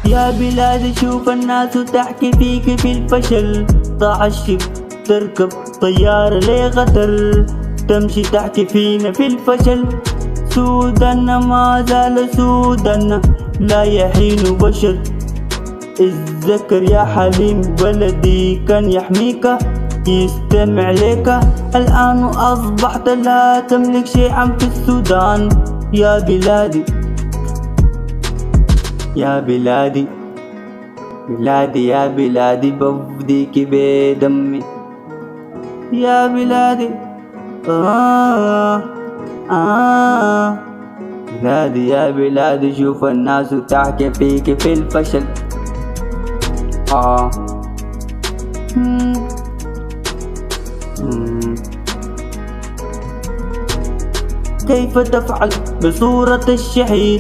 يا بلادي شوف الناس تحكي فيك في الفشل، ضاع الشب تركب طيارة لقطر، تمشي تحكي فينا في الفشل. سوداننا ما زال سوداننا لا يحين بشر، اتذكر يا حليم بلدي كان يحميك يستمع لك، الآن أصبحت لا تملك شيئا في السودان. يا بلادي يا بلادي بلادي يا بلادي بفديك بدمي يا بلادي. بلادي يا بلادي شوف الناس تحكي فيك في الفشل. كيف تفعل بصورة الشهيد